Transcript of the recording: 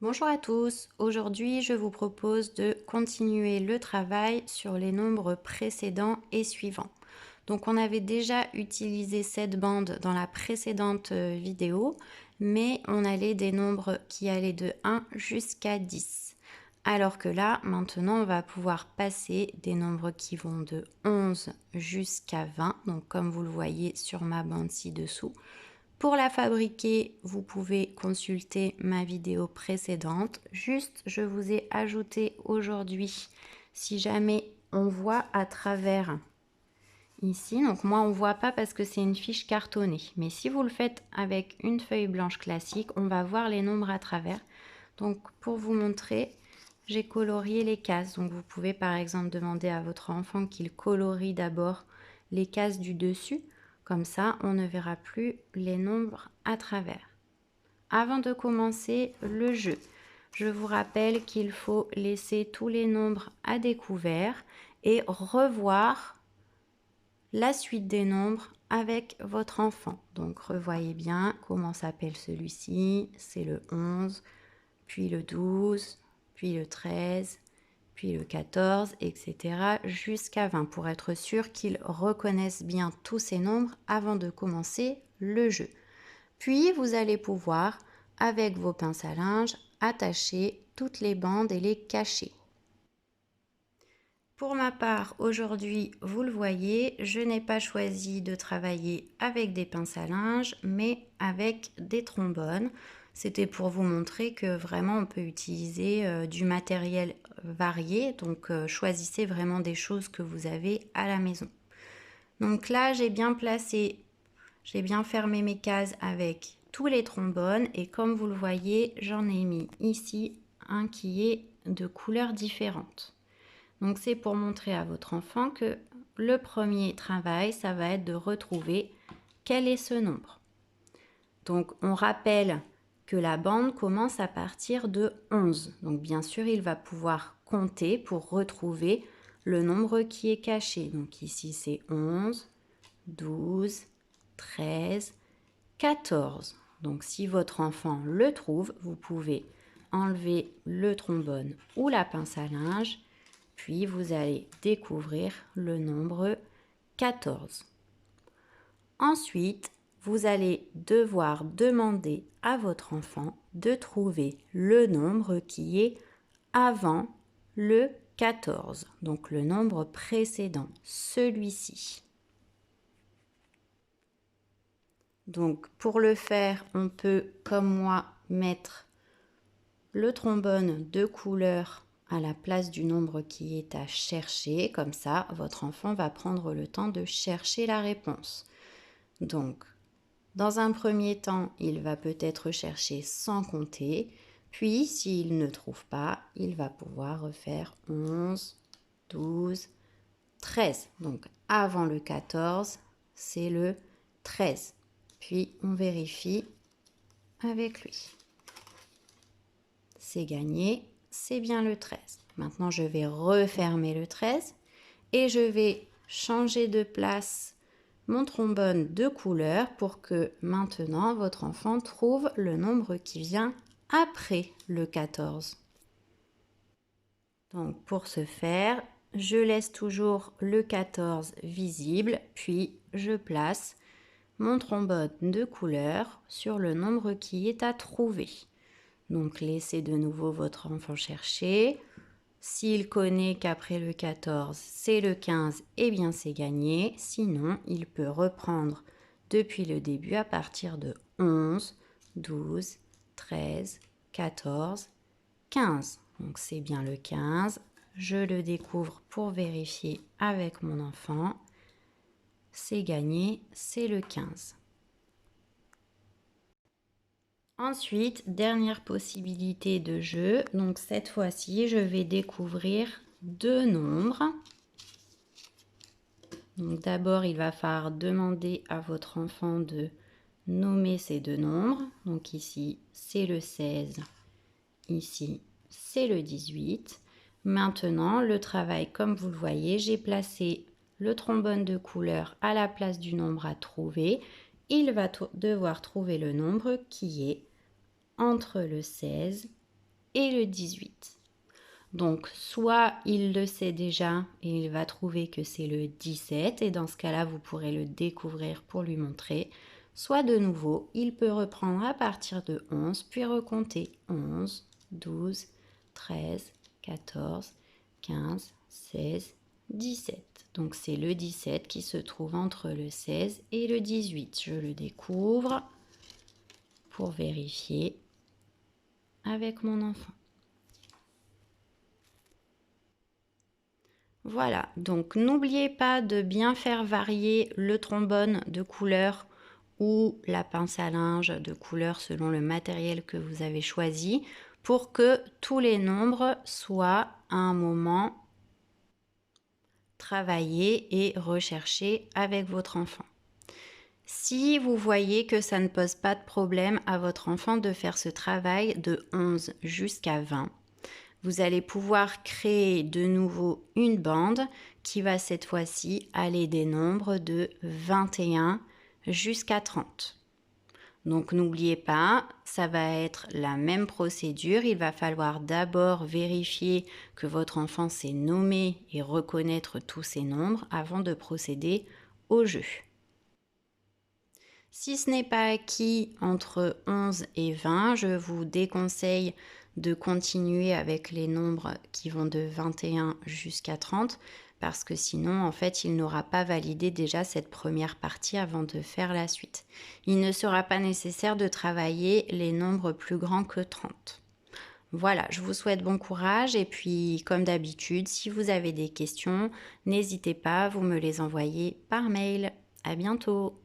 Bonjour à tous, aujourd'hui je vous propose de continuer le travail sur les nombres précédents et suivants. Donc on avait déjà utilisé cette bande dans la précédente vidéo, mais on allait des nombres qui allaient de 1 jusqu'à 10. Alors que là, maintenant, on va pouvoir passer des nombres qui vont de 11 jusqu'à 20, donc comme vous le voyez sur ma bande ci-dessous. Pour la fabriquer, vous pouvez consulter ma vidéo précédente. Juste, je vous ai ajouté aujourd'hui, si jamais on voit à travers ici. Donc moi, on ne voit pas parce que c'est une fiche cartonnée. Mais si vous le faites avec une feuille blanche classique, on va voir les nombres à travers. Donc pour vous montrer, j'ai colorié les cases. Donc vous pouvez par exemple demander à votre enfant qu'il colorie d'abord les cases du dessus. Comme ça, on ne verra plus les nombres à travers. Avant de commencer le jeu, je vous rappelle qu'il faut laisser tous les nombres à découvert et revoir la suite des nombres avec votre enfant. Donc revoyez bien comment s'appelle celui-ci, c'est le 11, puis le 12, puis le 13, puis le 14, etc. jusqu'à 20 pour être sûr qu'ils reconnaissent bien tous ces nombres avant de commencer le jeu. Puis vous allez pouvoir, avec vos pinces à linge, attacher toutes les bandes et les cacher. Pour ma part, aujourd'hui, vous le voyez, je n'ai pas choisi de travailler avec des pinces à linge, mais avec des trombones. C'était pour vous montrer que vraiment on peut utiliser du matériel varié, donc choisissez vraiment des choses que vous avez à la maison. Donc là, j'ai bien fermé mes cases avec tous les trombones et comme vous le voyez, j'en ai mis ici un qui est de couleurs différentes. Donc c'est pour montrer à votre enfant que le premier travail, ça va être de retrouver quel est ce nombre. Donc on rappelle que la bande commence à partir de 11. Donc bien sûr, il va pouvoir compter pour retrouver le nombre qui est caché. Donc ici c'est 11, 12, 13, 14. Donc si votre enfant le trouve, vous pouvez enlever le trombone ou la pince à linge. Puis vous allez découvrir le nombre 14. Ensuite, vous allez devoir demander à votre enfant de trouver le nombre qui est avant le 14, donc le nombre précédent, celui-ci. Donc pour le faire, on peut, comme moi, mettre le trombone de couleur à la place du nombre qui est à chercher. Comme ça, votre enfant va prendre le temps de chercher la réponse. Donc, dans un premier temps, il va peut-être chercher sans compter. Puis, s'il ne trouve pas, il va pouvoir refaire 11, 12, 13. Donc, avant le 14, c'est le 13. Puis, on vérifie avec lui. C'est gagné, c'est bien le 13. Maintenant, je vais refermer le 13 et je vais changer de place mon trombone de couleur pour que maintenant votre enfant trouve le nombre qui vient après le 14. Donc pour ce faire, je laisse toujours le 14 visible, puis je place mon trombone de couleur sur le nombre qui est à trouver. Donc laissez de nouveau votre enfant chercher. S'il connaît qu'après le 14, c'est le 15, eh bien c'est gagné. Sinon, il peut reprendre depuis le début à partir de 11, 12, 13, 14, 15. Donc c'est bien le 15. Je le découvre pour vérifier avec mon enfant. C'est gagné, c'est le 15. Ensuite, dernière possibilité de jeu. Donc cette fois-ci, je vais découvrir deux nombres. Donc d'abord, il va falloir demander à votre enfant de nommer ces deux nombres. Donc ici, c'est le 16. Ici, c'est le 18. Maintenant, le travail, comme vous le voyez, j'ai placé le trombone de couleur à la place du nombre à trouver. Il va devoir trouver le nombre qui est entre le 16 et le 18. Donc, soit il le sait déjà et il va trouver que c'est le 17 et dans ce cas-là, vous pourrez le découvrir pour lui montrer. Soit de nouveau, il peut reprendre à partir de 11, puis recompter 11, 12, 13, 14, 15, 16, 17. Donc, c'est le 17 qui se trouve entre le 16 et le 18. Je le découvre pour vérifier avec mon enfant. Voilà, donc n'oubliez pas de bien faire varier le trombone de couleur ou la pince à linge de couleur selon le matériel que vous avez choisi pour que tous les nombres soient à un moment travaillés et recherchés avec votre enfant. Si vous voyez que ça ne pose pas de problème à votre enfant de faire ce travail de 11 jusqu'à 20, vous allez pouvoir créer de nouveau une bande qui va cette fois-ci aller des nombres de 21 jusqu'à 30. Donc n'oubliez pas, ça va être la même procédure. Il va falloir d'abord vérifier que votre enfant sait nommer et reconnaître tous ces nombres avant de procéder au jeu. Si ce n'est pas acquis entre 11 et 20, je vous déconseille de continuer avec les nombres qui vont de 21 jusqu'à 30 parce que sinon, en fait, il n'aura pas validé déjà cette première partie avant de faire la suite. Il ne sera pas nécessaire de travailler les nombres plus grands que 30. Voilà, je vous souhaite bon courage et puis, comme d'habitude, si vous avez des questions, n'hésitez pas, vous me les envoyez par mail. À bientôt!